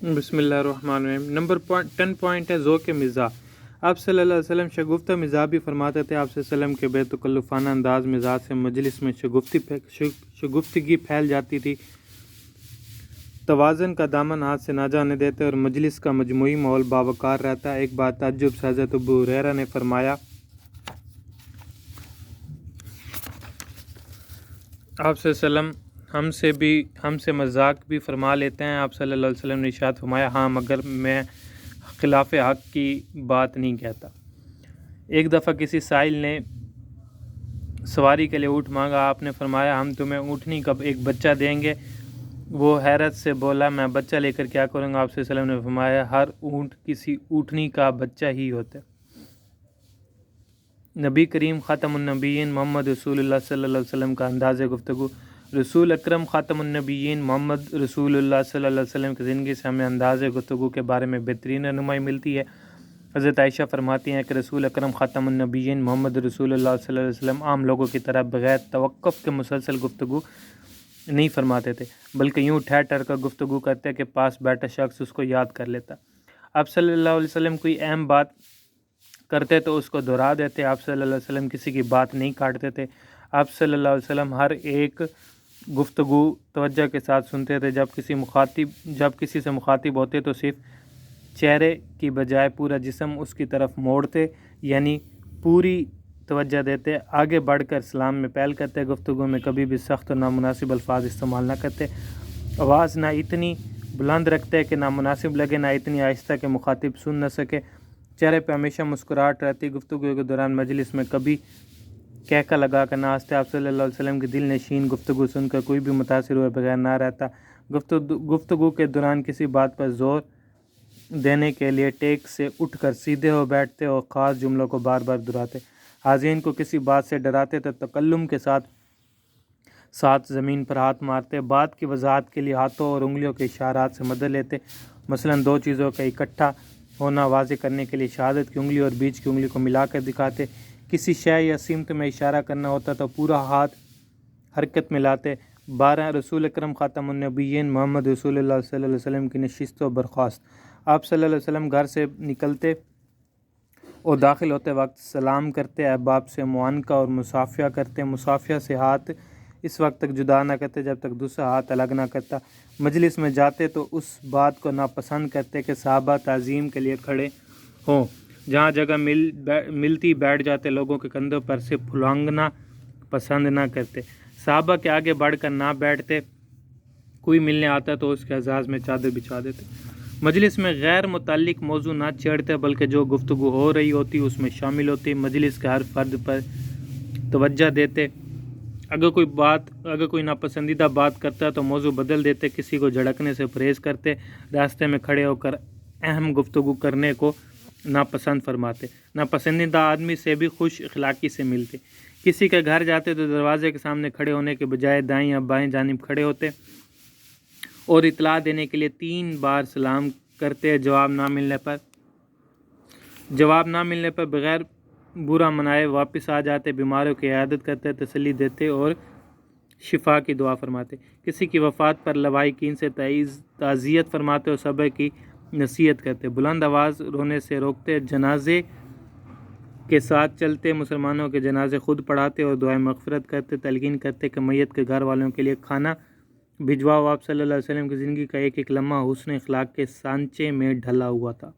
بسم اللہ الرحمن الرحیم۔ نمبر 10 پوائنٹ ہے ذوق مزاح۔ آپ صلی اللہ علیہ وسلم شگفتہ مزاح بھی فرماتے تھے۔ آپ صلی اللہ علیہ وسلم کے بے تکلفانہ انداز مزاح سے مجلس میں شگفتگی پھیل جاتی تھی، توازن کا دامن ہاتھ سے نہ جانے دیتے اور مجلس کا مجموعی ماحول باوقار رہتا۔ ایک بات تعجب سے حضرت ابو ہریرہ نے فرمایا، آپ صلی اللہ علیہ وسلم ہم سے مذاق بھی فرما لیتے ہیں۔ آپ صلی اللہ علیہ وسلم نے ارشاد فرمایا، ہاں مگر میں خلاف حق کی بات نہیں کہتا۔ ایک دفعہ کسی سائل نے سواری کے لیے اونٹ مانگا۔ آپ نے فرمایا، ہم تمہیں اونٹنی کا ایک بچہ دیں گے۔ وہ حیرت سے بولا، میں بچہ لے کر کیا کروں گا؟ آپ صلی اللہ علیہ وسلم نے فرمایا، ہر اونٹ کسی اونٹنی کا بچہ ہی ہوتا ہے۔ نبی کریم خاتم النبیین محمد رسول اللہ صلی اللہ علیہ وسلم کا انداز گفتگو۔ رسول اکرم خاتم النبیین محمد رسول اللہ صلی اللہ علیہ وسلم کی زندگی سے ہمیں انداز گفتگو کے بارے میں بہترین رہنمائی ملتی ہے۔ حضرت عائشہ فرماتی ہیں کہ رسول اکرم خاتم النبیین محمد رسول اللہ صلی اللہ علیہ وسلم عام لوگوں کی طرح بغیر توقف کے مسلسل گفتگو نہیں فرماتے تھے، بلکہ یوں ٹھہر ٹھہر کر گفتگو کرتے کہ پاس بیٹھا شخص اس کو یاد کر لیتا۔ آپ صلی اللہ علیہ وسلم کوئی اہم بات کرتے تو اس کو دہرا دیتے۔ آپ صلی اللہ علیہ وسلم کسی کی بات نہیں کاٹتے تھے۔ آپ صلی اللہ علیہ وسلم ہر ایک گفتگو توجہ کے ساتھ سنتے تھے۔ جب کسی سے مخاطب ہوتے تو صرف چہرے کی بجائے پورا جسم اس کی طرف موڑتے، یعنی پوری توجہ دیتے۔ آگے بڑھ کر سلام میں پہل کرتے۔ گفتگو میں کبھی بھی سخت اور نامناسب الفاظ استعمال نہ کرتے۔ آواز نہ اتنی بلند رکھتے کہ نامناسب لگے، نہ اتنی آہستہ کہ مخاطب سن نہ سکے۔ چہرے پہ ہمیشہ مسکراہٹ رہتی۔ گفتگو کے دوران مجلس میں کبھی کہکا لگا کر نہ ہنستے۔ آپ صلی اللہ علیہ وسلم کی دل نشین گفتگو سن کر کوئی بھی متاثر ہوئے بغیر نہ رہتا۔ گفتگو کے دوران کسی بات پر زور دینے کے لیے ٹیک سے اٹھ کر سیدھے ہو بیٹھتے اور خاص جملوں کو بار بار دہراتے۔ حاضرین کو کسی بات سے ڈراتے تو تکلم کے ساتھ زمین پر ہاتھ مارتے۔ بات کی وضاحت کے لیے ہاتھوں اور انگلیوں کے اشارات سے مدد لیتے۔ مثلا دو چیزوں کا اکٹھا ہونا واضح کرنے کے لیے شہادت کی انگلی اور بیچ کی انگلی کو ملا کر دکھاتے۔ کسی شے یا سمت میں اشارہ کرنا ہوتا تو پورا ہاتھ حرکت میں لاتے۔ 12 رسول اکرم خاتم النبیین محمد رسول اللہ صلی اللہ علیہ وسلم کی نشست و برخاست۔ آپ صلی اللہ علیہ وسلم گھر سے نکلتے اور داخل ہوتے وقت سلام کرتے، احباب سے معانقہ اور مصافحہ کرتے۔ مصافحہ سے ہاتھ اس وقت تک جدا نہ کرتے جب تک دوسرا ہاتھ الگ نہ کرتا۔ مجلس میں جاتے تو اس بات کو ناپسند کرتے کہ صحابہ تعظیم کے لیے کھڑے ہوں۔ جہاں جگہ ملتی بیٹھ جاتے۔ لوگوں کے کندھوں پر سے پھلانگنا پسند نہ کرتے۔ صحابہ کے آگے بڑھ کر نہ بیٹھتے۔ کوئی ملنے آتا تو اس کے اعزاز میں چادر بچھا دیتے۔ مجلس میں غیر متعلق موضوع نہ چھیڑتے، بلکہ جو گفتگو ہو رہی ہوتی اس میں شامل ہوتی۔ مجلس کے ہر فرد پر توجہ دیتے۔ اگر کوئی ناپسندیدہ بات کرتا تو موضوع بدل دیتے۔ کسی کو جھڑکنے سے پرہیز کرتے۔ راستے میں کھڑے ہو کر اہم گفتگو کرنے کو ناپسند فرماتے۔ ناپسندیدہ آدمی سے بھی خوش اخلاقی سے ملتے۔ کسی کے گھر جاتے تو دروازے کے سامنے کھڑے ہونے کے بجائے دائیں یا بائیں جانب کھڑے ہوتے اور اطلاع دینے کے لیے 3 بار سلام کرتے۔ جواب نہ ملنے پر بغیر برا منائے واپس آ جاتے۔ بیماروں کی عیادت کرتے، تسلی دیتے اور شفا کی دعا فرماتے۔ کسی کی وفات پر لواحقین سے تعزیت فرماتے اور صبر کی نصیحت کرتے۔ بلند آواز رونے سے روکتے۔ جنازے کے ساتھ چلتے۔ مسلمانوں کے جنازے خود پڑھاتے اور دعائیں مغفرت کرتے۔ تلقین کرتے کہ میت کے گھر والوں کے لیے کھانا بھجواؤ۔ آپ صلی اللہ علیہ وسلم کی زندگی کا ایک ایک لمحہ حسن اخلاق کے سانچے میں ڈھلا ہوا تھا۔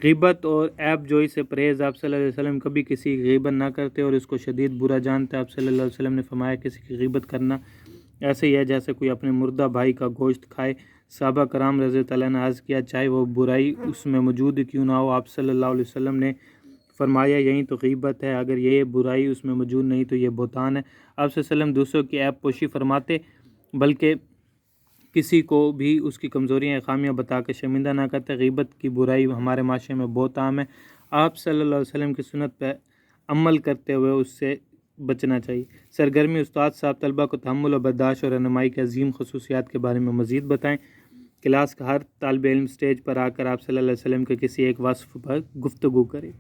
غیبت اور عیب جوئی سے پرہیز۔ آپ صلی اللہ علیہ وسلم کبھی کسی کی غیبت نہ کرتے اور اس کو شدید برا جانتے۔ آپ صلی اللہ علیہ وسلم نے فرمایا، کسی کی غیبت کرنا ایسے ہی ہے جیسے کوئی اپنے مردہ بھائی کا گوشت کھائے۔ صحابہ کرام رضی اللہ عنہ نے عرض کیا، چاہے وہ برائی اس میں موجود کیوں نہ ہو۔ آپ صلی اللہ علیہ وسلم نے فرمایا، یہی تو غیبت ہے، اگر یہ برائی اس میں موجود نہیں تو یہ بہتان ہے۔ آپ صلی اللہ علیہ وسلم دوسروں کی عیب پوشی فرماتے، بلکہ کسی کو بھی اس کی کمزوریاں یا خامیاں بتا کر شرمندہ نہ کرتے۔ غیبت کی برائی ہمارے معاشرے میں بہت عام ہے۔ آپ صلی اللہ علیہ وسلم کی سنت پہ عمل کرتے ہوئے اس سے بچنا چاہیے۔ سرگرمی استاد صاحب طلبہ کو تحمل و برداشت اور رہنمائی کے عظیم خصوصیات کے بارے میں مزید بتائیں۔ کلاس کا ہر طالب علم سٹیج پر آ کر آپ صلی اللہ علیہ وسلم کے کسی ایک وصف پر گفتگو کرے۔